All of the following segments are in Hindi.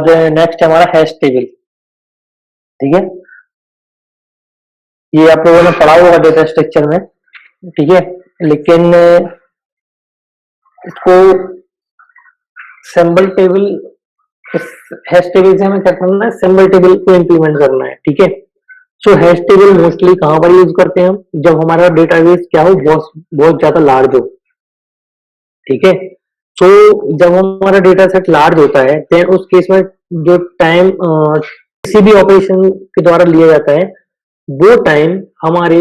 नेक्स्ट है हमारा हैश टेबल। ठीक है, ये आप लोगों ने पढ़ा होगा डेटा स्ट्रक्चर में। ठीक है, लेकिन इसको सिंबल टेबल, हैश टेबल से हमें क्या करना है, सिंबल टेबल को इम्प्लीमेंट करना है। ठीक है, सो हैश टेबल मोस्टली कहां पर यूज करते हैं हम, जब हमारा डेटाबेस क्या हो, बहुत बहुत ज्यादा लार्ज हो। ठीक है, सो जब हमारा डेटा सेट लार्ज होता है देन उस केस में जो टाइम किसी भी ऑपरेशन के द्वारा लिया जाता है, वो टाइम हमारे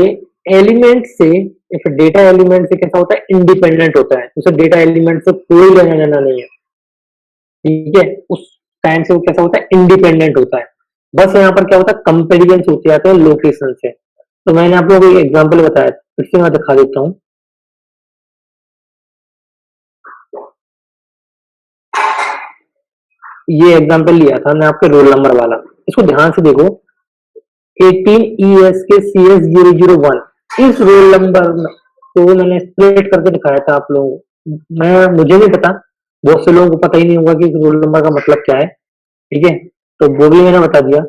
एलिमेंट से, डेटा एलिमेंट से कैसा होता है, इंडिपेंडेंट होता है। उसे डेटा एलिमेंट से कोई लेना देना नहीं है। ठीक है, उस टाइम से वो कैसा होता है, इंडिपेंडेंट होता है। बस यहाँ पर क्या होता है, कंपेरिजन होते जाते हैं लोकेशन से। तो मैंने आप लोगों को एक एग्जांपल बताया, फिर से मैं दिखा देता हूँ। ये एग्जांपल लिया था मैं आपके रोल नंबर वाला, इसको ध्यान से देखो। 18 ESK CS 001 इस रोल नंबर को मैंने स्प्लिट करके दिखाया था आप लोगों को। मुझे नहीं पता, बहुत से लोगों को पता ही नहीं होगा कि इस रोल नंबर का मतलब क्या है। ठीक है, तो वो भी मैंने बता दिया।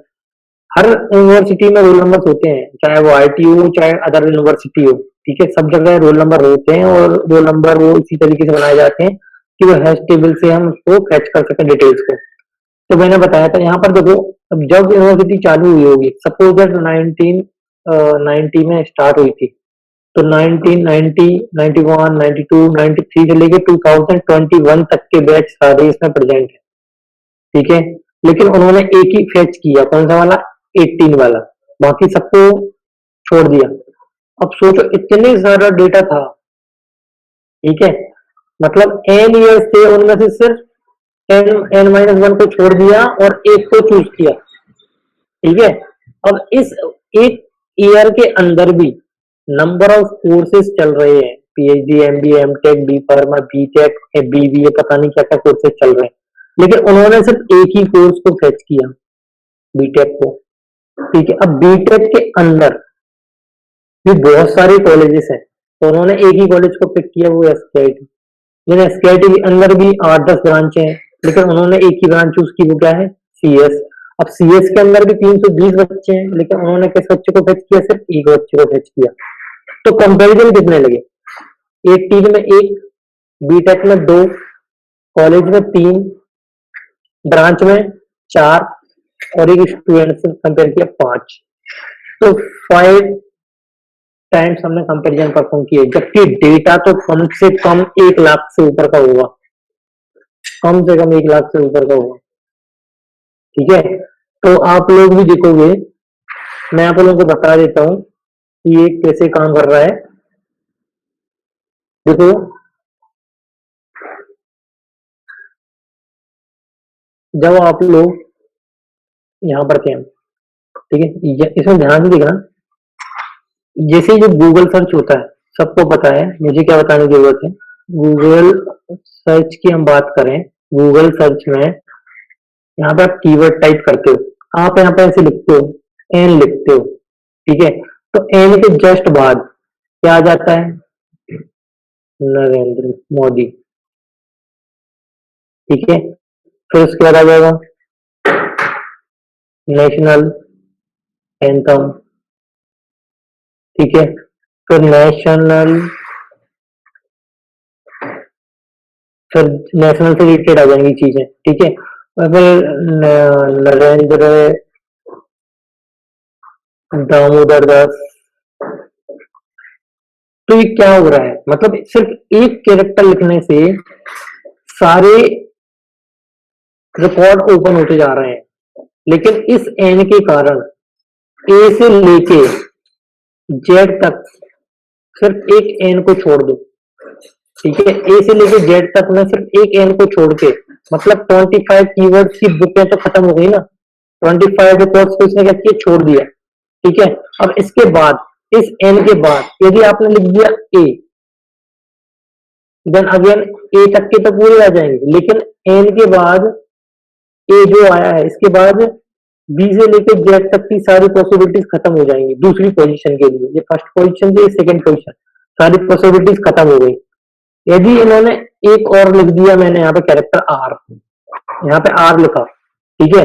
हर यूनिवर्सिटी में रोल नंबर होते हैं, चाहे वो IIT हो चाहे अदर यूनिवर्सिटी हो। ठीक है, सब जगह रोल नंबर होते हैं और रोल नंबर वो इसी तरीके से बनाए जाते हैं कि वो हैश टेबल से हम उसको फैच कर सकें डिटेल्स को। तो मैंने बताया था यहाँ पर देखो, अब जब यूनिवर्सिटी चालू हुई होगी, सपोज दैट 1990 में स्टार्ट हुई थी, तो 1990, 91, 92, 93 से लेके 2021 तक के बैच सारे इसमें प्रेजेंट है। ठीक है, लेकिन उन्होंने एक ही फैच किया, कौन सा वाला, 18 वाला, बाकी सबको छोड़ दिया। अब सोचो इतने सारा डेटा था। ठीक है, मतलब एन ईयर्स थे, उनमें से सिर्फ n-1 को छोड़ दिया और एक को चूज किया। ठीक है, अब इस एक ईयर के अंदर भी नंबर ऑफ कोर्सेज चल रहे हैं, PhD, MBA, MTech, B Pharma, BTech, BBA, पता नहीं क्या क्या कोर्सेज चल रहे हैं, लेकिन उन्होंने सिर्फ एक ही कोर्स को फेच किया, बीटेक को। ठीक है, अब बीटेक के अंदर भी बहुत सारे कॉलेजेस हैं, तो उन्होंने एक ही कॉलेज को पिक किया, वो SKIT। लेकिन SKIT के अंदर भी 8-10 ब्रांचें हैं, लेकिन उन्होंने एक ही ब्रांच चूज की, वो क्या है, CS। अब CS के अंदर भी 320 बच्चे हैं, लेकिन उन्होंने किस बच्चे को फेच किया, सिर्फ एक बच्चे को फेच किया। तो कंपैरिजन कितने लगे, 18 में 1, बीटेक में 2, कॉलेज में 3, ब्रांच में 4 और एक स्टूडेंट से कंपेयर किया 5। तो 5 टाइम्स हमने कंपैरिजन परफॉर्म किए, जबकि डेटा तो कम से कम 1 लाख से ऊपर का होगा, कम से कम 1 लाख से ऊपर का होगा। ठीक है, तो आप लोग भी देखोगे, मैं आप लोगों को बता देता हूं कि ये कैसे काम कर रहा है। देखो, जब आप लोग यहाँ पर थे, ठीक है, इसमें ध्यान से देखना, जैसे जो गूगल सर्च होता है, सबको पता है, मुझे क्या बताने की जरूरत है। गूगल सर्च की हम बात करें, गूगल सर्च में यहाँ पे आप कीवर्ड टाइप करते हो, आप यहाँ पे ऐसे लिखते हो, एन लिखते हो। ठीक है, तो एन के जस्ट बाद क्या आ जाता है, नरेंद्र मोदी। ठीक है, फिर उसके बाद आ जाएगा नेशनल एंथम। ठीक है, फिर नेशनल, फिर नेशनल से रिलेटेड आ जाएंगी चीजें। ठीक है, फिर नरेंद्र दामोदर दास। तो ये क्या हो रहा है, मतलब सिर्फ एक कैरेक्टर लिखने से सारे रिकॉर्ड ओपन होते जा रहे हैं, लेकिन इस एन के कारण ए से लेके जेड तक सिर्फ एक एन को छोड़ दो। ठीक है, ए से लेके जेड तक में सिर्फ एक एन को छोड़ के, मतलब 25 कीवर्ड्स की बुकें तो खत्म हो गई ना, 25 रिकॉर्ड्स को इसने क्या किया, छोड़ दिया। ठीक है, अब इसके बाद, इस एन के बाद यदि आपने लिख दिया ए, देन अगेन ए तक के तो पूरे आ जाएंगे, लेकिन एन के बाद ए जो आया है, इसके बाद बी से लेकर जेड तक की सारी पॉसिबिलिटीज खत्म हो जाएंगी दूसरी पोजीशन के लिए। ये फर्स्ट पोजीशन थी, सेकंड पोजीशन, सारी पॉसिबिलिटीज खत्म हो गई। यदि इन्होंने एक और लिख दिया, मैंने यहाँ पे कैरेक्टर आर, यहाँ पे आर लिखा, ठीक है।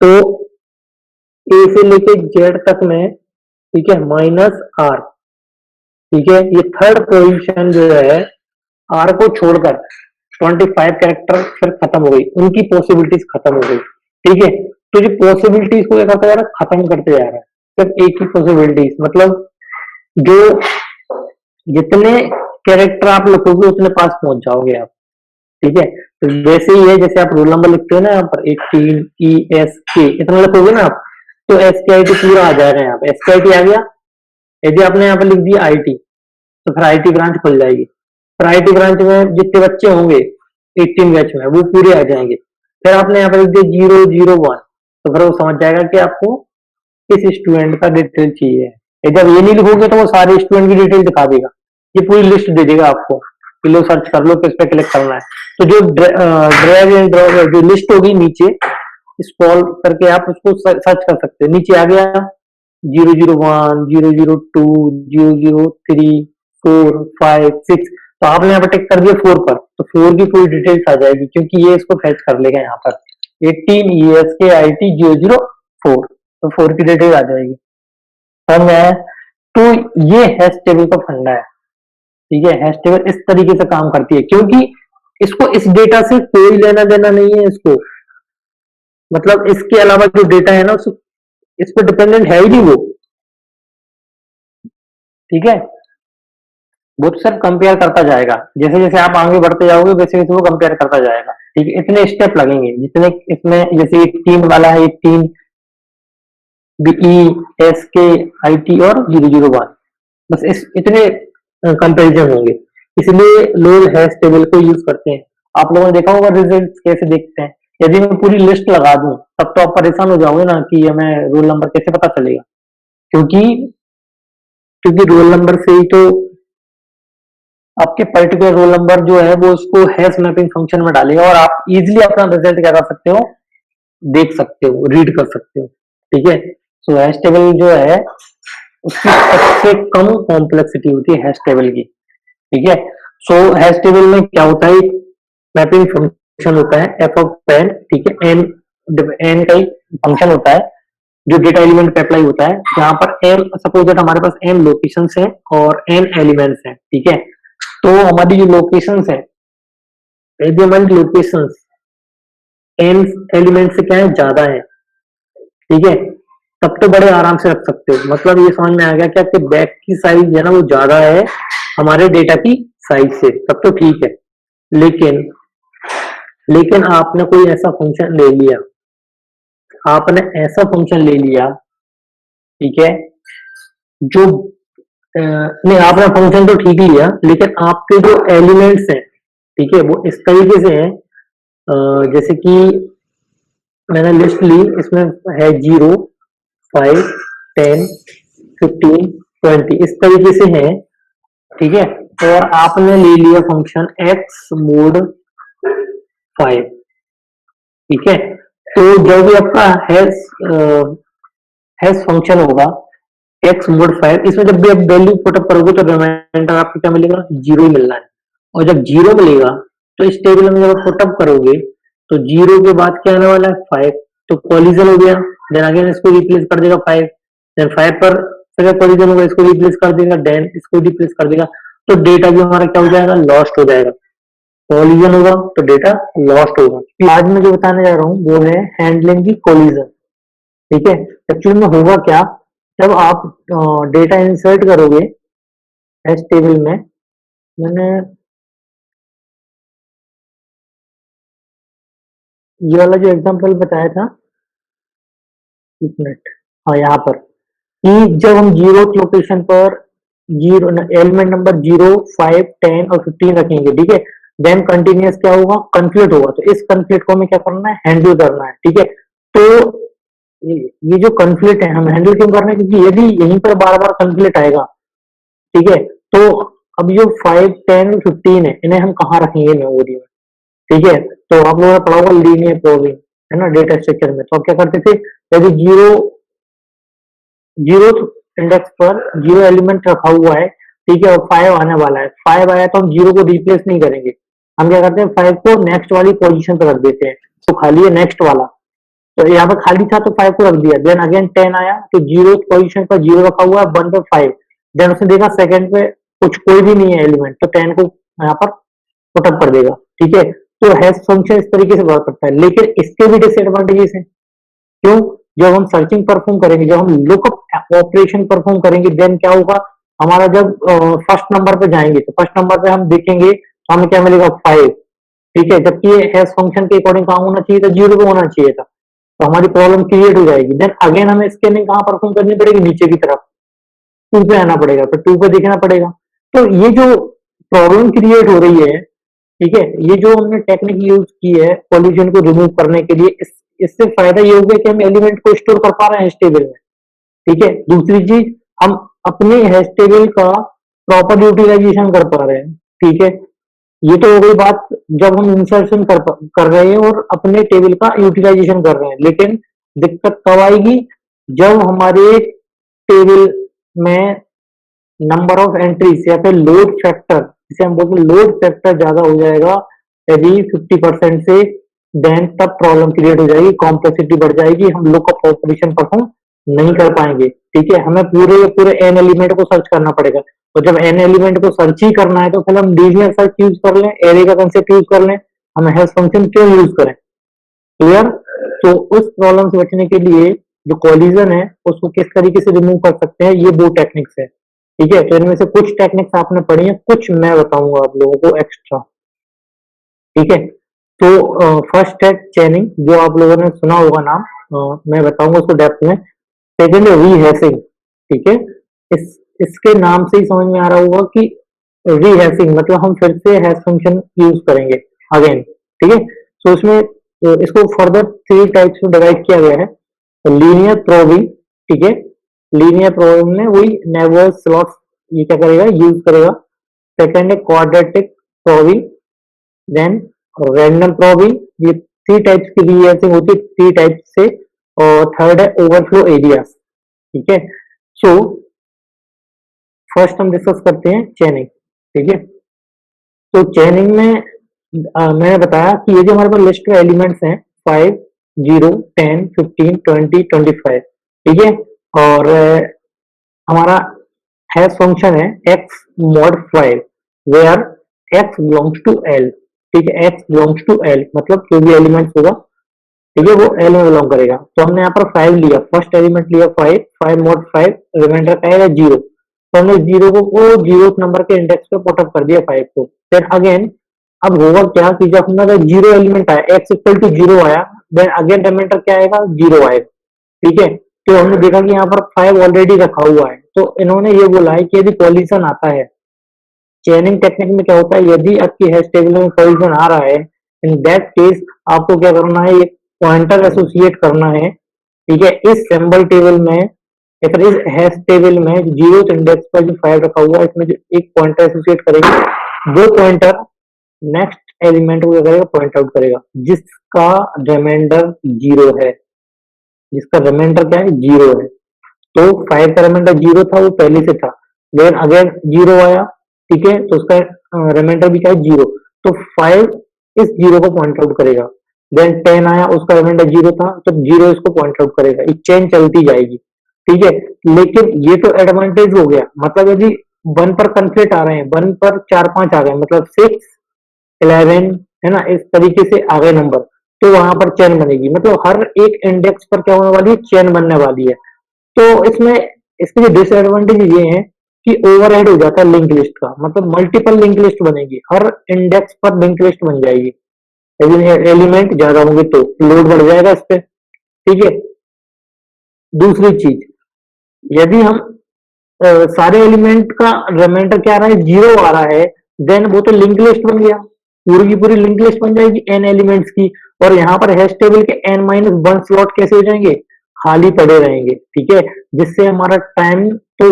तो ए से लेके जेड तक में, ठीक है, माइनस आर, ठीक है, ये थर्ड पोजीशन जो है आर को छोड़कर 25 कैरेक्टर फिर खत्म हो गई, उनकी पॉसिबिलिटीज खत्म हो गई। ठीक है, तो जो पॉसिबिलिटीज को क्या करता जा रहा है, खत्म करते जा रहा है, सिर्फ एक ही पॉसिबिलिटीज, मतलब जो जितने कैरेक्टर आप लिखोगे उतने पास पहुंच जाओगे आप। ठीक है, तो वैसे ही है, जैसे आप रोल नंबर लिखते हो ना यहाँ पर 18 ESK इतना लिखोगे ना आप, तो SKIT पूरा आ जाएगा यहाँ पे। SKIT आ गया, यदि आपने यहाँ पे लिख दिया IT, तो फिर IT ब्रांच खुल जाएगी। फिर IT ब्रांच में जितने बच्चे होंगे 18 बैच में, वो पूरे आ जाएंगे। फिर आपने यहाँ पर लिख दिया 001, तो फिर वो समझ जाएगा कि आपको किस स्टूडेंट का डिटेल चाहिए। यदि आप ये नहीं लिखोगे तो वो सारे स्टूडेंट की डिटेल दिखा देगा, ये पूरी लिस्ट दे देगा आपको कि लो सर्च कर लो किस पे क्लिक करना है। तो जो ड्रैग एंड ड्रॉप जो लिस्ट होगी नीचे स्क्रॉल करके आप उसको सर्च कर सकते हैं। नीचे आ गया 001, 002, 003, 4, 5, 6, तो आपने यहाँ पर टिक कर दिया 4 पर, तो 4 की पूरी डिटेल्स आ जाएगी, क्योंकि ये इसको फैच कर लेगा यहाँ पर 18 ESK IT 004, तो 4 की डिटेल आ जाएगी। समझ में आया? तो ये हैश टेबल का फंडा है। ठीक है, हैश टेबल इस तरीके से काम करती है, क्योंकि इसको इस डेटा से कोई लेना देना नहीं है इसको, मतलब इसके अलावा जो डेटा है ना इस पर डिपेंडेंट है ही नहीं वो। ठीक है, वो तो सिर्फ कंपेयर करता जाएगा, जैसे जैसे आप आगे बढ़ते जाओगे वैसे वैसे वो कंपेयर करता जाएगा। ठीक है, इतने स्टेप लगेंगे जितने इसमें, जैसे 18 वाला है 18 BESK IT और 001, बस इस इतने कंपेरिजन होंगे, इसलिए लोग हैश टेबल को यूज करते हैं। आप लोगों ने देखा होगा रिजल्ट कैसे देखते हैं। यदि मैं पूरी लिस्ट लगा दूं तब तो आप परेशान हो जाओगे ना कि हमें रोल नंबर कैसे पता चलेगा, क्योंकि क्योंकि रोल नंबर से ही तो आपके पर्टिकुलर रोल नंबर जो है वो उसको हैश मैपिंग फंक्शन में डालेगा और आप इजीली अपना रिजल्ट क्या कर सकते हो, देख सकते हो, रीड कर सकते हो। ठीक है, सो हैश टेबल जो है उसकी सबसे कम कॉम्प्लेक्सिटी होती है हैश टेबल की। ठीक है, सो हैश टेबल में क्या होता है, मैपिंग फंक्शन होता है एफ ऑफ एन। ठीक है, एन एन का एक फंक्शन होता है जो डेटा एलिमेंट पे अप्लाई होता है, जहां पर एम, सपोज दैट हमारे पास एम लोकेशंस हैं और एन एलिमेंट्स हैं। ठीक है, तो हमारी जो लोकेशंस है, यदि हमारी लोकेशंस एन एलिमेंट से क्या है, ज्यादा है, ठीक है, तब तो बड़े आराम से रख सकते हो, मतलब ये समझ में आ गया कि आपके बैक की साइज है ना वो ज्यादा है हमारे डेटा की साइज से, तब तो ठीक है। लेकिन लेकिन आपने कोई ऐसा फंक्शन ले लिया, आपने ऐसा फंक्शन ले लिया, ठीक है, जो नहीं, आपने फंक्शन तो ठीक लिया, लेकिन आपके जो एलिमेंट्स हैं, ठीक है, वो इस तरीके से हैं, जैसे कि मैंने लिस्ट ली, इसमें है 0, 5, 10, 15, 20 इस तरीके से है। ठीक है, और आपने ले लिया फंक्शन x mod 5। ठीक है, तो जो भी आपका हैश फंक्शन होगा x mod 5, इसमें जब भी आप वैल्यू पुटअप करोगे तो रिमाइंडर आपको क्या मिलेगा, 0 मिलना है। और जब 0 मिलेगा तो इस टेबल में जब आप पुटअप करोगे तो 0 के बाद क्या आने वाला है, 5, तो कॉलिजन हो गया, देन अगेन इसको रिप्लेस कर देगा 5, देन 5 पर फिर कॉलिजन होगा, इसको रिप्लेस कर देगा, देन इसको रिप्लेस कर देगा, तो डेटा भी हमारा क्या हो जाएगा, लॉस्ट हो जाएगा। कॉलिजन होगा तो डेटा लॉस्ट होगा। आज मैं जो बताने जा रहा हूँ वो है हैंडलिंग दी कॉलिजन। ठीक है, एक्चुअली में होगा क्या, जब आप डेटा इंसर्ट करोगे एच टेबल में, मैंने ये वाला जो एग्जांपल बताया था, एक मिनट, हाँ यहाँ पर, कि जब हम जीरो लोकेशन पर जीरो एलिमेंट नंबर 0, 5, 10 और 15 रखेंगे, ठीक है, देन कंटिन्यूस क्या होगा, कंफ्लिक्ट होगा, तो इस कंफ्लिक्ट को हमें क्या करना है, हैंडल करना है। ठीक है, तो ये जो कंफ्लिक्ट है हम हैंडल क्यों कर रहे हैं, क्योंकि यदि यहीं पर बार बार कंफ्लिक्ट आएगा, ठीक है, तो अब जो 5, 10, 15 है, इन्हें हम कहाँ रखेंगे मेमोरी में। ठीक है, तो आप लोगों ने पढ़ा होगा लीनियर प्रोग्रामिंग, है ना, डेटा स्ट्रक्चर में, तो आप क्या करते थे, यदि जीरो जीरो इंडेक्स पर 0 एलिमेंट रखा हुआ है, ठीक है, और 5 आने वाला है, 5 आया तो हम 0 को रिप्लेस नहीं करेंगे, हम क्या करते हैं 5 को नेक्स्ट वाली पोजीशन पर रख देते हैं, तो खाली है नेक्स्ट वाला, तो यहाँ पर खाली था तो 5 को रख दिया, देन अगेन 10 आया तो जीरो पोजीशन पर जीरो रखा हुआ है, 1 पे 5, देन उसने देखा सेकंड पे कुछ कोई भी नहीं है एलिमेंट, तो 10 को यहाँ पर पुटअप कर देगा। ठीक है, तो हैश फंक्शन इस तरीके से वर्क करता है, लेकिन इसके भी डिसएडवांटेजेस हैं। क्यों? जब हम सर्चिंग परफॉर्म करेंगे, जब हम लुकअप ऑपरेशन परफॉर्म करेंगे, देन क्या होगा, हमारा जब फर्स्ट नंबर पे जाएंगे तो फर्स्ट नंबर पे हम देखेंगे तो हमें क्या मिलेगा, 5। ठीक है, जबकि ये हैश फंक्शन के अकॉर्डिंग कहाँ होना चाहिए था, जीरो पे होना चाहिए था, तो हमारी प्रॉब्लम क्रिएट हो जाएगी। देन अगेन हमें स्कैनिंग कहाँ परफॉर्म करनी पड़ेगी, नीचे की तरफ 2 पे आना पड़ेगा, तो 2 पे देखना पड़ेगा। तो ये जो प्रॉब्लम क्रिएट हो रही है, ठीक है, ये जो हमने टेक्निक यूज की है कॉलिजन को रिमूव करने के लिए, इससे फायदा ये हो गया कि हम एलिमेंट को स्टोर कर पा रहे हैं टेबल में। ठीक है, दूसरी चीज, हम अपने हैश टेबल का प्रॉपर यूटिलाइजेशन कर पा रहे हैं। ठीक है, ये तो हो गई बात जब हम इंसर्शन कर रहे हैं और अपने टेबल का यूटिलाइजेशन कर रहे हैं, लेकिन दिक्कत कब आएगी, जब हमारे टेबल में नंबर ऑफ एंट्रीज या फिर लोड फैक्टर, जिसे हम बोलते हैं लोड फैक्टर ज्यादा हो जाएगा यदि 50% से, देन तब प्रॉब्लम क्रिएट हो जाएगी, कॉम्प्लेक्सिटी बढ़ जाएगी, हम लुकअप ऑपरेशन परफॉर्म नहीं कर पाएंगे। ठीक है, हमें पूरे पूरे एन एलिमेंट को सर्च करना पड़ेगा, और जब एन एलिमेंट को सर्च ही करना है तो फिर हम लीनियर सर्च यूज कर लें, एरे का कंसेप्ट यूज कर लें, हम हैश फंक्शन क्यों यूज करें। क्लियर? तो उस प्रॉब्लम से बचने के लिए जो कॉलिजन है उसको किस तरीके से रिमूव कर सकते हैं, ये दो टेक्निक्स है। ठीक है, तो इनमें से कुछ टेक्निक्स आपने पढ़ी है, कुछ मैं बताऊंगा आप लोगों को एक्स्ट्रा। ठीक है, तो फर्स्ट है चैनिंग, जो आप लोगों ने सुना होगा नाम, मैं बताऊंगा उसको डेप्थ में। सेकंड है रीहैशिंग। ठीक है, इसके नाम से ही समझ में आ रहा होगा कि रीहैशिंग मतलब हम फिर से हैश फंक्शन यूज करेंगे अगेन। ठीक है, तो उसमें इसको फर्दर 3 टाइप्स में डिवाइड किया गया है। लीनियर प्रोबिंग, ठीक है, लीनियर प्रोबिंग में वही नेबर स्लॉट ये क्या करेगा, यूज करेगा। सेकंड है quadratic probing, then random probing, ये 3 टाइप्स की रीहैशिंग होती है 3 टाइप से। और थर्ड है ओवरफ्लो एरियाज। ठीक है, सो फर्स्ट हम डिस्कस करते हैं चैनिंग। ठीक है, तो चैनिंग में मैंने बताया कि ये जो हमारे पास लिस्ट में एलिमेंट्स हैं 5, 0, 10, 15, 20, 25। ठीक है, और हमारा हैश फंक्शन है x mod 5 where x belongs to l। ठीक है, x बिलोंग्स टू l मतलब जो भी एलिमेंट होगा, ठीक है, वो l में बिलोंग करेगा। तो हमने यहाँ पर 5 लिया, फर्स्ट एलिमेंट लिया 5, 5 mod 5, रिमाइंडर का है 0, तो हमने जीरो को वो 0th नंबर के इंडेक्स पे पुटअप कर दिया 5 को। फिर अगेन अब होगा क्या कि जब हमारा 0 एलिमेंट आया, x इक्वल टू 0 आया, देन अगेन रिमाइंडर क्या आएगा, 0 आएगा। ठीक है, तो हमने देखा कि यहाँ पर 5 ऑलरेडी रखा हुआ है, तो इन्होंने ये बोला है कि यदि कॉलिजन आता है, चेनिंग टेक्निक में क्या होता है, यदि आपकी हैश टेबल में कॉलिजन आ रहा है, इन दैट केस आपको क्या करना है, एक पॉइंटर एसोसिएट करना है। ठीक है, इस सिंबल टेबल में या फिर इस हैश टेबल में 0th इंडेक्स पर जो 5 रखा हुआ है, इसमें जो एक पॉइंटर एसोसिएट करेंगे, वो पॉइंटर नेक्स्ट एलिमेंट को क्या करेगा, पॉइंट आउट करेगा जिसका रिमाइंडर 0 है, जिसका रिमाइंडर क्या है, 0 है। तो 5 का रिमाइंडर 0 था, वो पहले से था, लेकिन अगेन 0 आया, ठीक है, तो उसका रिमाइंडर भी क्या है, 0। तो 5 इस 0 को पॉइंट आउट करेगा। देन 10 आया, उसका रिमाइंडर 0 था, तो 0 इसको पॉइंट आउट करेगा, एक चेन चलती जाएगी। ठीक है, लेकिन ये तो एडवांटेज हो गया, मतलब यदि 1 पर कंफ्लिक्ट आ रहे हैं, 1 पर 4-5 आ गए, मतलब 6, 11 है ना, इस तरीके से आ गए नंबर, तो वहां पर चेन बनेगी, मतलब हर एक इंडेक्स पर क्या होने वाली है, चेन बनने वाली है। तो इसमें इसके जो डिसएडवांटेज ये है कि ओवरहेड हो जाता है लिंक लिस्ट का, मतलब मल्टीपल लिंक लिस्ट बनेगी, हर इंडेक्स पर लिंक लिस्ट बन जाएगी, लेकिन एलिमेंट ज्यादा होंगे तो लोड बढ़ जाएगा इस पे। ठीक है, दूसरी चीज, यदि हम सारे एलिमेंट का रिमाइंडर क्या आ रहा है, 0 आ रहा है, देन वो तो लिंक लिस्ट बन गया, पूरी की पूरी लिंक लिस्ट बन जाएगी एन एलिमेंट्स की, और यहाँ पर हैश टेबल के n-1 स्लॉट कैसे हो जाएंगे, खाली पड़े रहेंगे। ठीक है, जिससे हमारा टाइम तो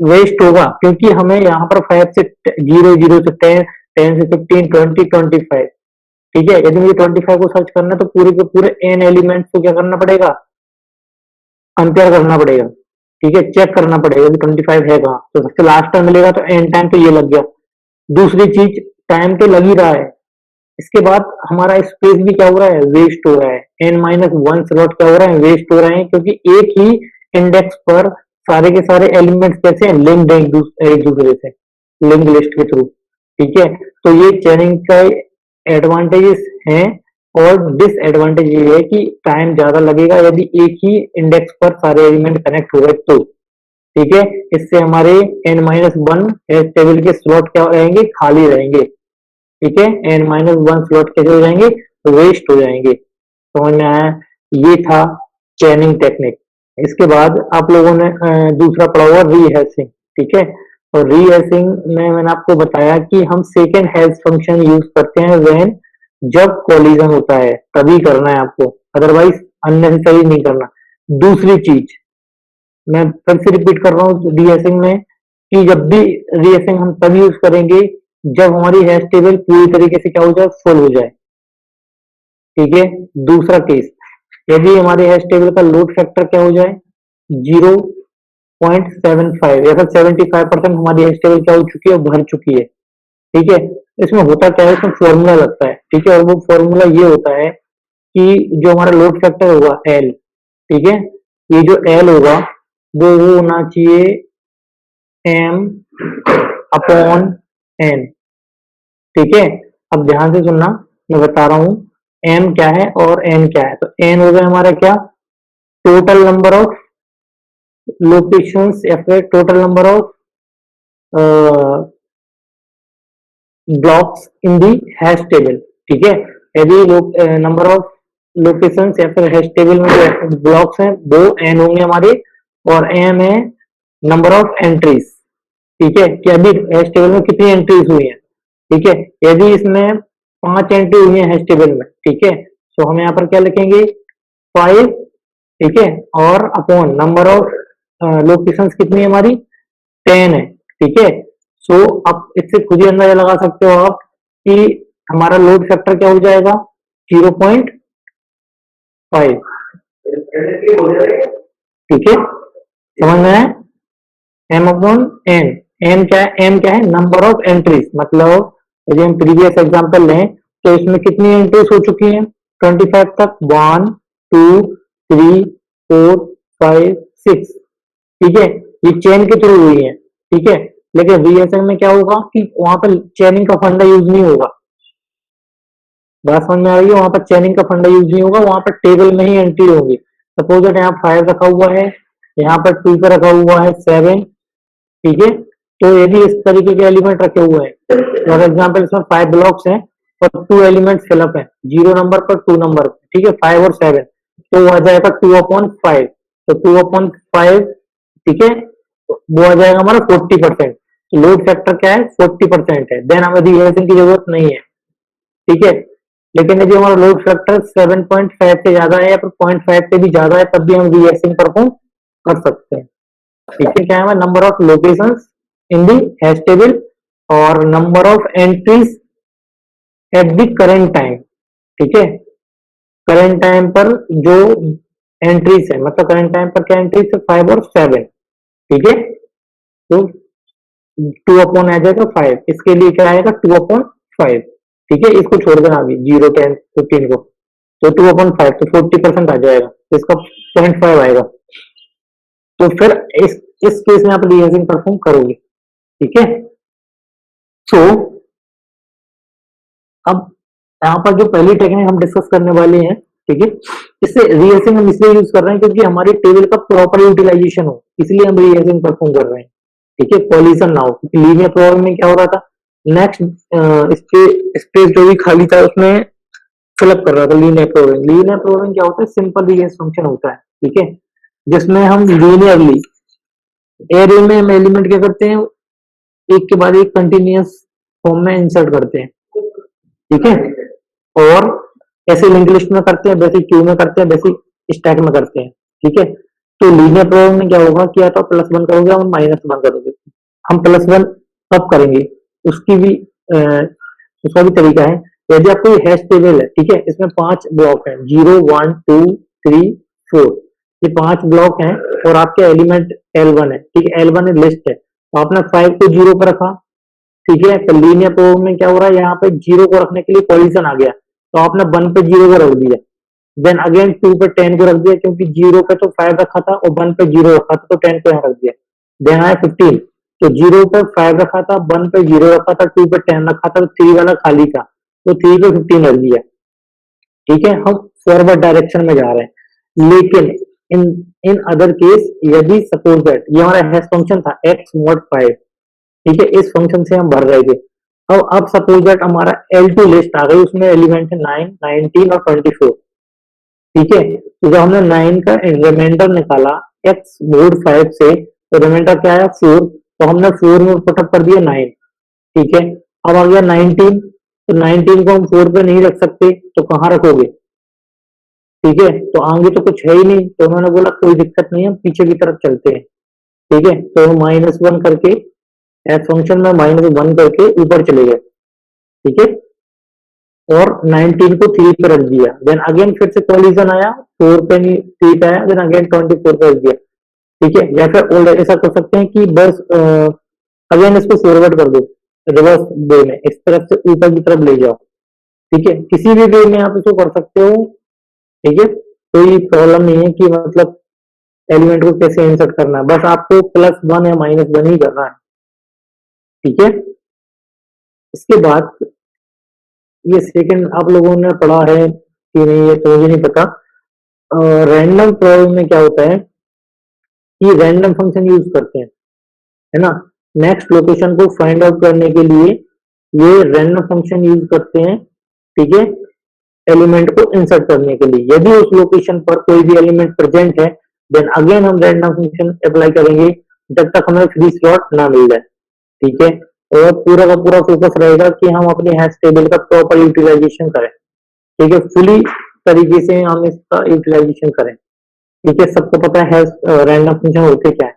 वेस्ट होगा, क्योंकि हमें यहाँ पर 5 से 0, 0 से 10, 10 से 15, 20, 25। ठीक है, यदि मुझे 25 को सर्च करना है तो पूरे के पूरे n एलिमेंट्स को क्या करना पड़ेगा, कंपेयर करना पड़ेगा। ठीक है, चेक करना पड़ेगा कि 25 है कहाँ, तो सबसे लास्ट टाइम मिलेगा, तो एन टाइम तो ये लग गया। दूसरी चीज, टाइम तो लग ही रहा है, इसके बाद हमारा स्पेस भी क्या हो रहा है, वेस्ट हो रहा है। n-1 स्लॉट क्या हो रहा है, वेस्ट हो रहे हैं, क्योंकि एक ही इंडेक्स पर सारे के सारे एलिमेंट्स कैसे हैं, लिंक्ड है एक दूसरे से, लिंक लिस्ट के थ्रू। ठीक है, तो ये चेनिंग का एडवांटेजेस हैं। और डिसएडवांटेज ये है कि टाइम ज्यादा लगेगा यदि एक ही इंडेक्स पर सारे एलिमेंट कनेक्ट हो गए तो। ठीक है, इससे हमारे n-1 टेबल के स्लॉट क्या रहेंगे, खाली रहेंगे। ठीक है, n-1 स्लॉट कैसे हो जाएंगे, वेस्ट हो जाएंगे। समझ में आया, ये था चेनिंग टेक्निक। इसके बाद आप लोगों ने दूसरा पढ़ा हुआ रीहैशिंग। ठीक है, और रीहैशिंग में मैंने आपको बताया कि हम सेकेंड हैश फंक्शन यूज करते हैं व्हेन, जब कोलिजन होता है तभी करना है आपको, अदरवाइज अननेसेसरी नहीं करना। दूसरी चीज मैं फिर से रिपीट कर रहा हूँ रीहैशिंग में, कि जब भी रीहैशिंग हम तब यूज करेंगे जब हमारी हैश टेबल पूरी तरीके से क्या हो जाए, फुल हो जाए। ठीक है, दूसरा केस, यदि हमारे हैश टेबल का लोड फैक्टर क्या हो जाए, 0.75 या फिर 75% हमारी हैश टेबल क्या हो चुकी है, भर चुकी है। ठीक है, इसमें होता क्या है, इसमें फॉर्मूला लगता है। ठीक है, और वो फॉर्मूला ये होता है कि जो हमारा लोड फैक्टर होगा एल, ठीक है, ये जो एल होगा वो होना चाहिए एम अपॉन एन। ठीक है, अब ध्यान से सुनना, मैं बता रहा हूं एम क्या है और एन क्या है। तो एन हो गया हमारा क्या, टोटल नंबर ऑफ लोकेशंस या फिर total number of blocks in the hash table. ठीक है, यदि नंबर ऑफ लोकेशंस या फिर हैश टेबल में जो ब्लॉक्स हैं वो एन होंगे हमारे, और एम है नंबर ऑफ एंट्रीज। ठीक है, कि अभी हैश टेबल में कितनी एंट्रीज हुई हैं। ठीक है, यदि इसमें 5 एंट्री हुई है हैश टेबल में, ठीक है, तो हम यहाँ पर क्या लिखेंगे, 5। ठीक है, और अपॉन नंबर ऑफ लोकेशंस कितनी है हमारी, 10 है। ठीक है, सो अब इससे खुद ही अंदाजा लगा सकते हो आप कि हमारा लोड फैक्टर क्या हो जाएगा, 0.5। ठीक है, समझ में आया, एम अपॉन एन। एन क्या है, एम क्या है, नंबर ऑफ एंट्रीज। मतलब यदि हम प्रीवियस एग्जांपल लें तो इसमें कितनी एंट्रीज हो चुकी हैं, 25 तक, 1 2 3 4 5 6। ठीक है, ये चेन के थ्रू हुई है। ठीक है, लेकिन रीएसएन में क्या होगा कि वहां पर चेनिंग का फंडा यूज नहीं होगा। बात समझ में आ रही है, वहां पर चेनिंग का फंडा यूज नहीं होगा, वहां पर टेबल में ही एंट्री होगी। सपोज दैट यहाँ 5 रखा हुआ है, यहाँ पर 2 पे रखा हुआ है 7। ठीक है, तो यदि इस तरीके के एलिमेंट रखे हुए हैं, फॉर एग्जाम्पल इसमें 5 ब्लॉक्स हैं और 2 एलिमेंट फिलअप है, 0 नंबर पर 2 नंबर पर। ठीक है, 5 और 7, तो आ जाएगा 2/5। तो 2/5, ठीक है, वो आ जाएगा हमारा 40%। लोड फैक्टर क्या है, 40% है, देन हमें रीहैशिंग की जरूरत नहीं है। ठीक है, लेकिन यदि हमारा लोड फैक्टर 7.5 से ज्यादा है या फिर 0.5 से भी ज्यादा है, तब भी हम रीहैशिंग परफॉर्म कर सकते हैं। ठीक है, क्या है, number of locations in the hash table और number of entries at the current time. ठीक है, करेंट टाइम पर जो एंट्रीज है, मतलब करेंट टाइम पर क्या एंट्रीज है, 5 और 7। ठीक है, तो 2/5, इसके लिए क्या आएगा, 2/5। ठीक है, इसको छोड़ देना अभी 0 10 15 को, तो 2/5, तो 40% आ जाएगा, तो इसका 0.5 आएगा। तो फिर इस केस में आप रीहैशिंग परफॉर्म करोगे। ठीक है, सो अब यहाँ पर जो पहली टेक्निक हम डिस्कस करने वाले हैं, ठीक है, इससे रीहैशिंग हम इसलिए यूज कर रहे हैं क्योंकि हमारी टेबल का प्रॉपर यूटिलाइजेशन हो, इसलिए हम रीहैशिंग परफॉर्म कर रहे हैं। ठीक है, कॉलिजन ना हो, क्योंकि लीनियर प्रोग्रामिंग में क्या हो रहा था, नेक्स्ट स्पेस जो भी खाली था उसमें फिलअप कर रहा था लीनियर प्रोग्रामिंग। लीनियर प्रोग्रामिंग क्या होता है, सिंपल रीहैश फंक्शन होता है। ठीक है, जिसमें हम लीनियरली एरे में हम एलिमेंट क्या करते हैं, एक के बाद एक कंटिन्यूअस फॉर्म में इंसर्ट करते हैं। ठीक है, और ऐसे लिंक लिस्ट में करते हैं, वैसे क्यू में करते हैं, वैसे स्टैक में करते हैं। ठीक है, तो लीनियर प्रोग्राम में क्या होगा, क्या तो +1 करोगे और -1 करोगे। हम +1 कब करेंगे, उसकी भी उसका भी तरीका है। यदि आपको हैश टेबल है, ठीक है, इसमें 5 ब्लॉक हैं, 0 1 2 3 4, ये 5 ब्लॉक हैं और आपके एलिमेंट L1 है। ठीक है, L1 लिस्ट है, तो आपने 5 को 0 पर रखा। ठीक है। तो लीनियर प्रोग्राम में क्या हो रहा है, यहाँ पे जीरो को रखने के लिए कोलिजन आ गया, तो आपने 1 पे जीरो को रख दिया, देन अगेन 2 पे 10 को रख दिया, क्योंकि जीरो पे तो 5 रखा था और 1 पे जीरो रखा था, तो 10 को यहाँ रख दिया। देन आया 15, तो जीरो पे 5 रखा था, 1 पे जीरो रखा था, 2 पे 10 रखा था, तो 3 वाला खाली था, तो 3 पे 15 रख दिया। ठीक है, हम फॉरवर्ड डायरेक्शन में जा रहे हैं। लेकिन इन इन अदर केस, यदि सपोज दैट ये हमारा हैश फंक्शन था x mod 5, ठीक है, इस फंक्शन से हम भर रहे थे। अब सपोज दैट हमारा L2 लिस्ट आ गई, उसमें एलिमेंट है 9, 19 और 24। ठीक है, तो जब हमने 9 का रिमाइंडर निकाला x mod 5 से, तो रिमाइंडर क्या आया 4, तो हमने 4 में पुटअप कर दिया 9। ठीक है, अब आ गया 19, तो 19 को हम 4 पे नहीं रख सकते, तो कहाँ रखोगे? ठीक है, तो आगे तो कुछ है ही नहीं, तो उन्होंने बोला कोई दिक्कत नहीं है, हम पीछे की तरफ चलते हैं। ठीक है, तो -1 करके एस फंक्शन में -1 करके ऊपर चले गए। ठीक है, और 19 को 3 पे रख दिया, देन अगेन फिर से कोलिजन आया, 4 पे नहीं 3 पे आया, देन अगेन 24 पे रख दिया। ठीक है, या फिर ओल्ड ऐसा कर सकते हैं कि बस अगेन इसको फॉरवर्ड कर दो, रिवर्स वे में इस तरफ से ऊपर की तरफ ले जाओ। ठीक है, किसी भी वे में आप इसको कर सकते हो। ठीक है, कोई प्रॉब्लम नहीं है कि मतलब एलिमेंट को कैसे इंसर्ट करना है, बस आपको +1 या -1 ही करना है। ठीक है, इसके बाद ये सेकंड आप लोगों ने पढ़ा है कि नहीं ये तो मुझे नहीं पता। रैंडम प्रोग्राम में क्या होता है कि रैंडम फंक्शन यूज करते हैं, है ना, नेक्स्ट लोकेशन को फाइंड आउट करने के लिए ये रैंडम फंक्शन यूज करते हैं। ठीक है, एलिमेंट को इंसर्ट करने के लिए, यदि उस लोकेशन पर कोई भी एलिमेंट प्रेजेंट है, देन अगेन हम रैंडम फंक्शन अप्लाई करेंगे जब तक हमें फ्री स्लॉट ना मिल जाए। ठीक है, और पूरा का पूरा फोकस रहेगा कि हम अपने हैश टेबल का प्रॉपर यूटिलाइजेशन करें। ठीक है, फुली तरीके से हम इसका यूटिलाइजेशन करें। ठीक है, सबको पता है रैंडम फंक्शन होते क्या है।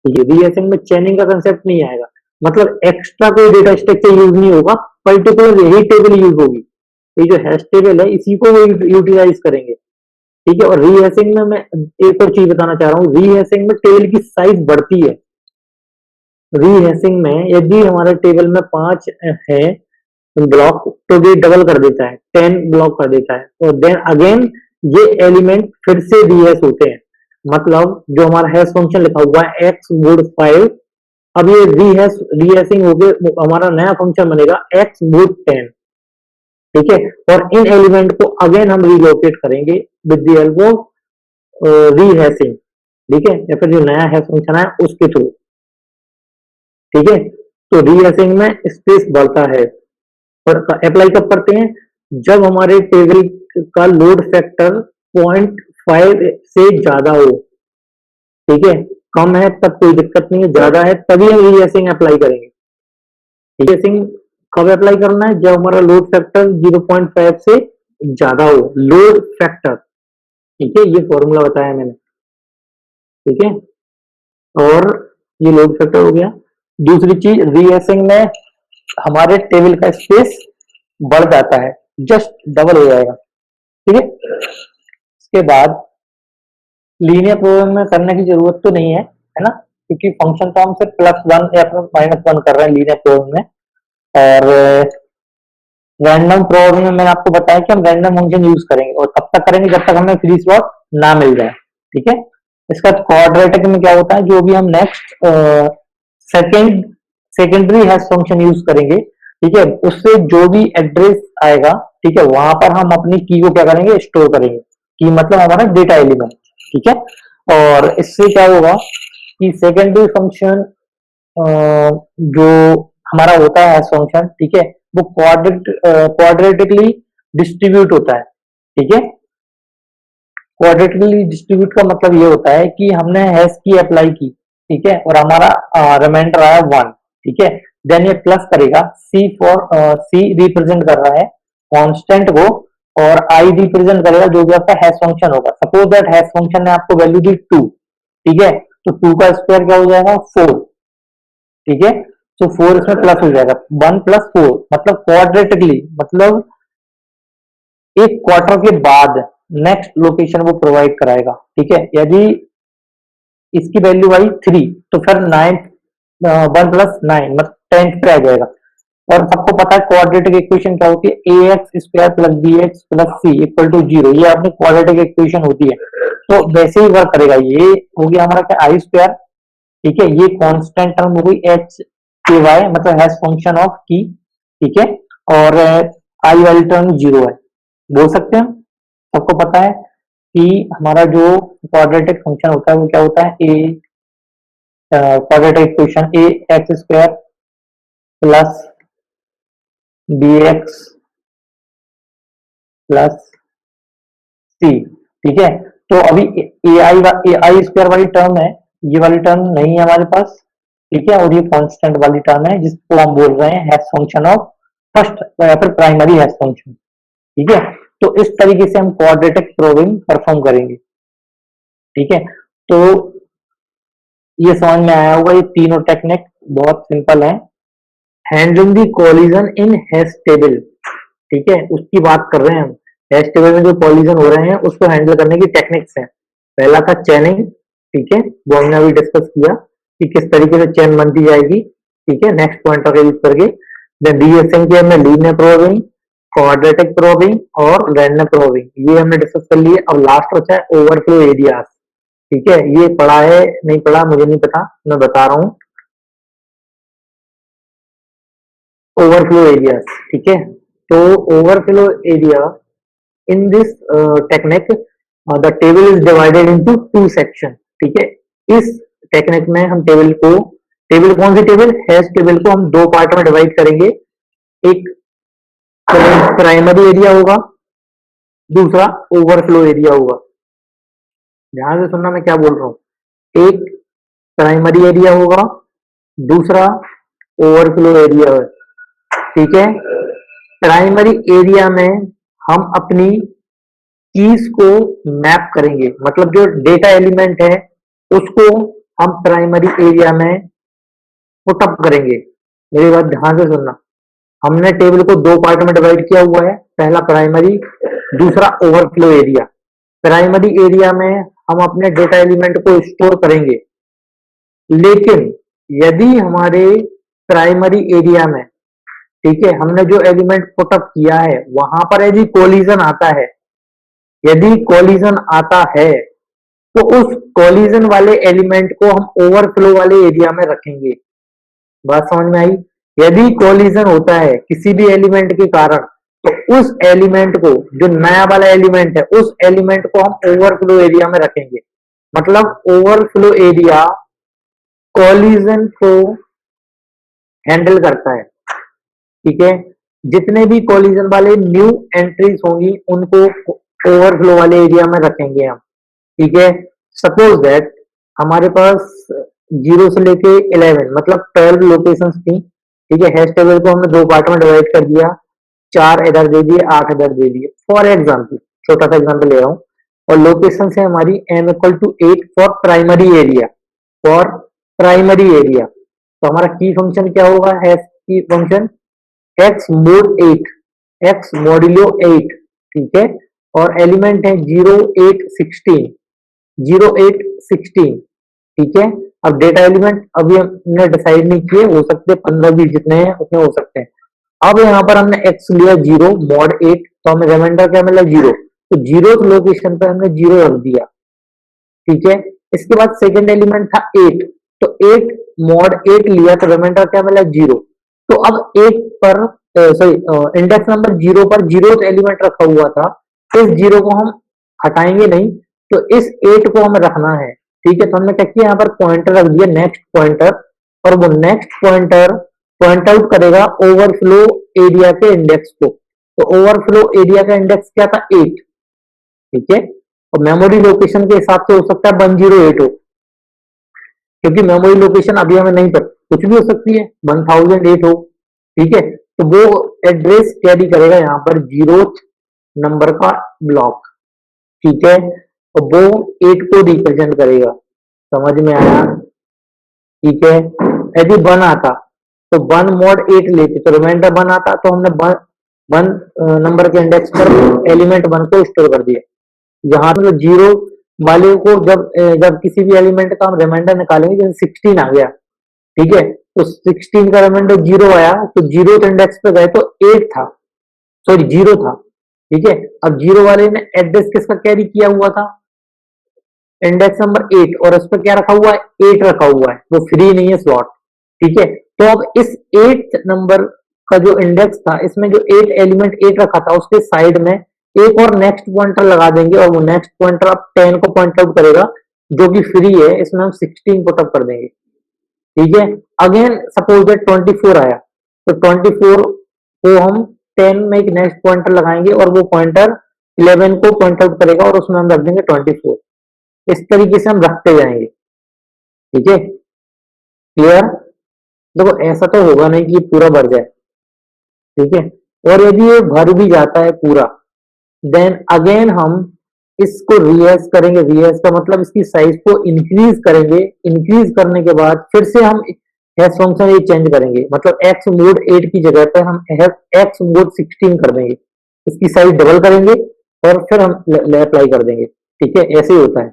ये रीअरेंज में चेनिंग का कंसेप्ट नहीं आएगा, मतलब एक्स्ट्रा कोई डेटा स्ट्रक्चर यूज नहीं होगा, पर्टिकुलर यही टेबल यूज होगी। ये जो हैश टेबल है इसी को यूटिलाइज करेंगे। ठीक है, और रीहैशिंग में मैं एक और चीज बताना चाह रहा हूँ, रीहैशिंग में टेबल की साइज बढ़ती है। रीहैशिंग में यदि हमारे टेबल में 5 है ब्लॉक, तो ये डबल कर देता है, 10 ब्लॉक कर देता है, और देन अगेन ये एलिमेंट फिर से रीहैश होते हैं। मतलब जो हमारा हैश फंक्शन लिखा हुआ है एक्स mod 5, अब ये रीहैशिंग हो गए, हमारा नया फंक्शन बनेगा एक्स mod 10। ठीक है, और इन एलिमेंट को अगेन हम रिलोकेट करेंगे विद द हेल्प ऑफ रीहैशिंग। ठीक है, या फिर जो नया हैश फंक्शन है उसके थ्रू। ठीक है, तो रीहैशिंग में स्पेस बढ़ता है, और अप्लाई कब करते हैं, जब हमारे टेबल का लोड फैक्टर 0.5 से ज्यादा हो। ठीक है, कम है तब कोई दिक्कत नहीं है, ज्यादा है तभी हम रीहैशिंग अप्लाई करेंगे। रीहैशिंग कब अप्लाई करना है, जब हमारा लोड फैक्टर 0.5 से ज्यादा हो, लोड फैक्टर। ठीक है, ये फॉर्मूला बताया मैंने। ठीक है, और ये लोड फैक्टर हो गया। दूसरी चीज, रीहैशिंग में हमारे टेबल का स्पेस बढ़ जाता है, जस्ट डबल हो जाएगा। ठीक है, इसके बाद लीनियर प्रोग्राम में करने की जरूरत तो नहीं है ना, क्योंकि फंक्शन तो हम सिर्फ +1 या फिर -1 कर रहे हैं लीनियर प्रोग्राम में। और रैंडम प्रोग्राम में मैंने आपको बताया कि हम रैंडम फंक्शन यूज करेंगे, और तब तक करेंगे जब तक हमें फ्री स्लॉट ना मिल जाए। ठीक है, इसका क्वाड्रेटिक में क्या होता है, जो भी हम next secondary hash function use करेंगे, ठीक है, उससे जो भी एड्रेस आएगा, ठीक है, वहां पर हम अपनी की को क्या करेंगे, स्टोर करेंगे। की मतलब हमारा डेटा एलिमेंट। ठीक है, और इससे क्या होगा कि सेकेंडरी फंक्शन जो हमारा होता है हैश फंक्शन, ठीक है, वो क्वाड्रेटिकली डिस्ट्रीब्यूट होता है। ठीक है, क्वाड्रेटिकली डिस्ट्रीब्यूट का मतलब ये होता है कि हमने हैश की अप्लाई की, ठीक है, और हमारा रिमाइंडर आया 1। ठीक है, देन ये प्लस करेगा, सी रिप्रेजेंट कर रहा है कांस्टेंट को, और आई रिप्रेजेंट करेगा जो भी आपका हैश फंक्शन होगा। सपोज दैट हैश फंक्शन ने आपको वैल्यू दी 2। ठीक है, तो 2 का स्क्वायर क्या हो जाएगा, 4। ठीक है, तो 4 इसमें प्लस हो जाएगा, 1 + 4 मतलब क्वाड्रेटिकली, मतलब एक क्वार्टर के बाद नेक्स्ट लोकेशन वो प्रोवाइड कराएगा। ठीक है, यदि इसकी वैल्यू आई 3, तो फिर 9 1 + 9 मतलब 10th पे आ जाएगा। और सबको पता है क्वाड्रेटिक इक्वेशन क्या होती है, a x square plus b x plus c equal to 0, ये अपनी क्वाड्रेटिक इक्वेशन होती है। तो वैसे ही वर्क करेगा। ये हो गया हमारा क्या, आई स्क्वायर, ठीक है, ये कांस्टेंट टर्म हो गई एच के वाई, मतलब हैश फंक्शन ऑफ की, ठीक है, और आई वाली टर्म 0 है, बोल सकते हैं। सबको पता है कि हमारा जो क्वाड्रेटिक फंक्शन होता है वो क्या होता है, a quadratic equation a x square plus b x plus c, ठीक है। तो अभी ए आई स्क्वायर वाली टर्म है, ये वाली टर्म नहीं है हमारे पास, ठीक है, और ये कांस्टेंट वाली टर्म है जिसको हम बोल रहे हैं हैश फंक्शन ऑफ फर्स्ट या फिर प्राइमरी हैश फंक्शन, ठीक है। तो इस तरीके से हम क्वाड्रेटिक प्रोविंग परफॉर्म करेंगे, ठीक है। तो ये समझ में आया होगा, ये तीनों टेक्निक बहुत सिंपल है। हैंडलिंग दी कोलिजन इन हैश टेबल, ठीक है, उसकी बात कर रहे हैं हम। हैश टेबल में जो कोलिजन हो रहे हैं उसको हैंडल करने की टेक्निक्स हैं। पहला था चेनिंग, ठीक है, वो हमने अभी डिस्कस किया कि किस तरीके से चेन बनती जाएगी, ठीक है, नेक्स्ट पॉइंटर का यूज करके। देन डीएसएम की हमने लीनियर प्रोबिंग, क्वाड्रेटिक प्रोबिंग और रैंडम प्रोबिंग, ये हमने डिस्कस कर लिए। अब लास्ट बचा है ओवरफ्लो एरियाज, ठीक है, ये पढ़ा है नहीं पढ़ा मुझे नहीं पता, मैं बता रहा हूँ। ओवरफ्लो एरियाज, ठीक है, तो overflow area in this technique the table is divided into 2 section, ठीक है। इस टेक्निक में हम टेबल कौन सी टेबल, हैश टेबल को हम 2 पार्ट में डिवाइड करेंगे। एक प्राइमरी एरिया होगा, दूसरा ओवरफ्लो एरिया होगा। ध्यान से सुनना मैं क्या बोल रहा हूं। एक प्राइमरी एरिया होगा, दूसरा ओवरफ्लो एरिया है, ठीक है। प्राइमरी एरिया में हम अपनी कीज को मैप करेंगे, मतलब जो डेटा एलिमेंट है उसको हम प्राइमरी एरिया में पुटअप करेंगे। मेरी बात ध्यान से सुनना, हमने टेबल को 2 पार्ट में डिवाइड किया हुआ है, पहला प्राइमरी, दूसरा ओवरफ्लो एरिया। प्राइमरी एरिया में हम अपने डेटा एलिमेंट को स्टोर करेंगे, लेकिन यदि हमारे प्राइमरी एरिया में, ठीक है, हमने जो एलिमेंट पुटअप किया है वहां पर यदि कोलिजन आता है, यदि कोलिजन आता है तो उस कोलिजन वाले एलिमेंट को हम ओवरफ्लो वाले एरिया में रखेंगे। बात समझ में आई। यदि कोलिजन होता है किसी भी एलिमेंट के कारण, तो उस एलिमेंट को, जो नया वाला एलिमेंट है, उस एलिमेंट को हम ओवरफ्लो एरिया में रखेंगे। मतलब ओवरफ्लो एरिया कोलिजन को हैंडल करता है, ठीक है। जितने भी कोलिजन वाले न्यू एंट्रीज होंगी उनको ओवरफ्लो वाले एरिया में रखेंगे हम, ठीक है। सपोज दैट हमारे पास 0 से लेके 11 मतलब 12 लोकेशंस थी, ठीक है। हैश टेबल को हमने 2 पार्ट में डिवाइड कर दिया, 4 इधर दे दिए, 8 इधर दे दिए, फॉर एग्जाम्पल, छोटा सा एग्जाम्पल ले रहा हूँ। और लोकेशन है हमारी m equal to 8 for primary area, for primary area. तो हमारा की फंक्शन क्या होगा, hash key function x mod 8, x modulo 8, ठीक है। और एलिमेंट है 0 8 16, 0 8 16, ठीक है। अब डेटा एलिमेंट अभी हमने डिसाइड नहीं किए, हो सकते 15 20 जितने हैं उतने हो सकते हैं। अब यहाँ पर हमने x लिया 0 मॉड 8, तो हमें रिमाइंडर क्या मिला 0, तो 0th लोकेशन पर हमने 0 रख दिया, ठीक है। इसके बाद सेकंड एलिमेंट था 8, तो 8 मॉड 8 लिया तो रिमाइंडर क्या मिला 0। तो अब 8 पर सॉरी इंडेक्स नंबर 0 पर 0th एलिमेंट रखा हुआ था, इस 0 को हम हटाएंगे नहीं, तो इस 8 को हमें रखना है, ठीक है। तो हमने क्या किया, यहाँ पर पॉइंटर रख दिया, नेक्स्ट पॉइंटर, और वो नेक्स्ट पॉइंटर पॉइंट आउट करेगा ओवरफ्लो एरिया के इंडेक्स को। तो ओवरफ्लो एरिया का इंडेक्स क्या था 8, ठीक है। और मेमोरी लोकेशन के हिसाब से हो सकता है 108 हो, क्योंकि मेमोरी लोकेशन अभी हमें नहीं पता, कुछ भी हो सकती है, 1008 हो, ठीक है। तो वो एड्रेस कैरी करेगा यहाँ पर 0th नंबर का ब्लॉक, ठीक है। तो वो 8 को रिप्रेजेंट करेगा, समझ में आया, ठीक है। यदि 1 आता तो 1 मॉड 8 लेते तो रिमाइंडर 1 आता, तो हमने 1 नंबर के इंडेक्स पर एलिमेंट 1 को स्टोर कर दिया। यहाँ पे 0 वाले को जब जब किसी भी एलिमेंट का हम रिमाइंडर निकालेंगे, जैसे 16 आ गया, ठीक है, तो 16 का एलिमेंट 0 आया, तो 0th इंडेक्स पे गए तो 8 था, सॉरी 0 था। ठीक है, अब 0 वाले ने एड्रेस किसका कैरी किया हुआ था, इंडेक्स नंबर 8, और उस पर क्या रखा हुआ है, 8 रखा हुआ है, वो फ्री नहीं है स्लॉट। ठीक है, तो अब इस 8 नंबर का जो इंडेक्स था, इसमें जो 8 एलिमेंट 8 रखा था, उसके साइड में एक और नेक्स्ट पॉइंटर लगा देंगे, और वो नेक्स्ट पॉइंटर अब 10 को पॉइंट आउट करेगा, जो कि फ्री है, इसमें हम 16 पुट अप कर देंगे। ठीक है, अगेन सपोज दैट 24 आया, तो 24 को हम 10 में एक नेक्स्ट पॉइंटर लगाएंगे, और वो पॉइंटर 11 को पॉइंट आउट करेगा, और उसमें हम रख देंगे 24। इस तरीके से हम रखते जाएंगे। ठीक है, क्लियर। देखो ऐसा तो होगा नहीं कि पूरा भर जाए। ठीक है, और यदि ये भर भी जाता है पूरा, देन अगेन हम इसको रीहैश करेंगे। रीहैश का मतलब इसकी साइज को इंक्रीज करेंगे। इंक्रीज करने के बाद फिर से हम हैश फंक्शन ये चेंज करेंगे, मतलब एक्स मोड 8 की जगह पर हम एक्स मोड 16 कर देंगे, इसकी साइज डबल करेंगे, और फिर हम अप्लाई कर देंगे। ठीक है, ऐसे ही होता है,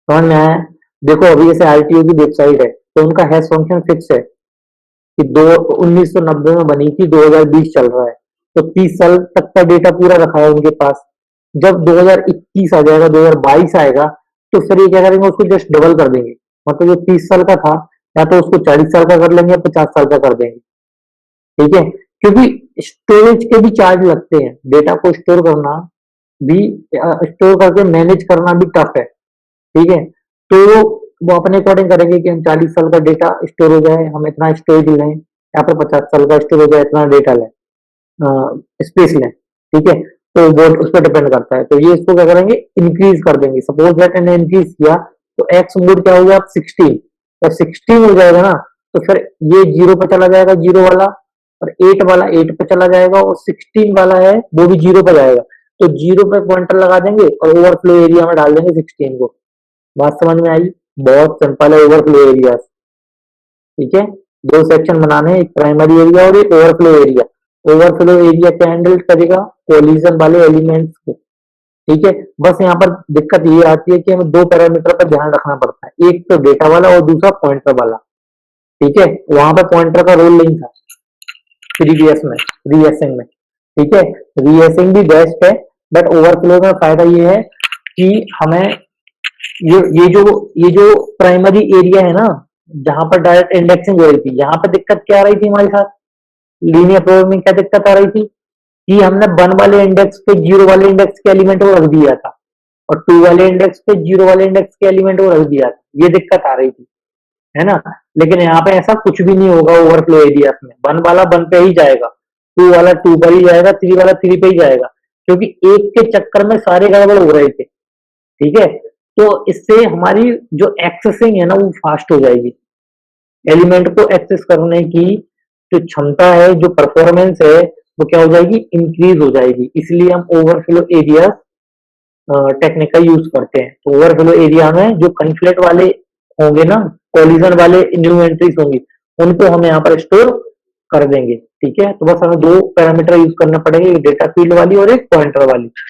समझ में आया। देखो अभी जैसे आरटीओ की वेबसाइट है, तो उनका हैश फंक्शन फिक्स है कि 1990 में बनी थी, 2020 चल रहा है, तो 30 साल तक का डेटा पूरा रखा है उनके पास। जब 2021 आ जाएगा, 2022 आएगा, तो फिर ये क्या करेंगे, उसको जस्ट डबल कर देंगे, मतलब जो 30 साल का था, या तो उसको 40 साल का कर लेंगे या 50 साल का कर देंगे। ठीक है, क्योंकि स्टोरेज के भी चार्ज लगते हैं, डेटा को स्टोर करना भी, स्टोर करके मैनेज करना भी टफ है। ठीक है, तो वो अपने अकॉर्डिंग करेंगे कि हम 40 साल का डेटा स्टोर हो जाए, हम इतना स्टोरेज लें, या फिर 50 साल का स्टोर हो जाए, इतना डेटा लें, स्पेस लें। ठीक है, तो वो उस पर डिपेंड करता है। तो ये इसको क्या करेंगे, इंक्रीज कर देंगे। सपोज दैट मैंने इंक्रीज किया, तो एक्स मोड क्या हो गया, 16, तो 16 हो जाएगा ना, तो फिर ये 0 पे चला जाएगा, 0 वाला, और 8 वाला 8 पे चला जाएगा, और 16 वाला है वो भी 0 पे जाएगा। तो 0 पे पॉइंटर लगा देंगे, और ओवरफ्लो एरिया में डाल देंगे 16 को। बात समझ में आई, बहुत सिंपल है ओवरफ्लो एरिया। ठीक है, दो सेक्शन बनाने हैं, एक प्राइमरी एरिया और एक ओवरफ्लो एरिया। ओवरफ्लो एरिया क्या हैंडल करेगा, कोलिजन वाले एलिमेंट्स को। ठीक है, बस यहाँ पर दिक्कत ये आती है कि हमें दो पैरामीटर पर ध्यान रखना पड़ता है, एक तो डेटा वाला और दूसरा पॉइंटर वाला। ठीक है, वहां पर पॉइंटर का रोल नहीं था प्रीवियस में, रीएसिंग में। ठीक है, रीएसिंग भी बेस्ट है, बट ओवरफ्लो में फायदा ये है कि हमें ये जो प्राइमरी एरिया है ना, जहां पर डायरेक्ट इंडेक्सिंग हो रही थी, यहाँ पे दिक्कत क्या आ रही थी हमारे साथ, लीनियर प्रोग्रामिंग क्या दिक्कत आ रही थी कि हमने 1 वाले इंडेक्स पे 0 वाले इंडेक्स के एलिमेंट को रख दिया था, और 2 वाले इंडेक्स पे 0 वाले इंडेक्स के एलिमेंट को रख दिया था, ये दिक्कत आ रही थी, है ना। लेकिन यहाँ पे ऐसा कुछ भी नहीं होगा ओवरफ्लो एरिया में, 1 वाला 1 पे ही जाएगा, 2 वाला 2 पर ही जाएगा, 3 वाला 3 पे ही जाएगा, क्योंकि एक के चक्कर में सारे गड़बड़ हो रहे थे। ठीक है, तो इससे हमारी जो एक्सेसिंग है ना वो फास्ट हो जाएगी, एलिमेंट को एक्सेस करने की जो क्षमता है, जो परफॉर्मेंस है, वो क्या हो जाएगी, इंक्रीज हो जाएगी। इसलिए हम ओवरफ्लो एरिया टेक्निक का यूज करते हैं। तो ओवरफ्लो एरिया में जो कन्फ्लिक्ट वाले होंगे ना, कोलिजन वाले न्यू एंट्रीज होंगी, उनको हम यहाँ पर स्टोर कर देंगे। ठीक है, तो बस हमें दो पैरामीटर यूज करना पड़ेगा, एक डेटा फील्ड वाली और एक पॉइंटर वाली।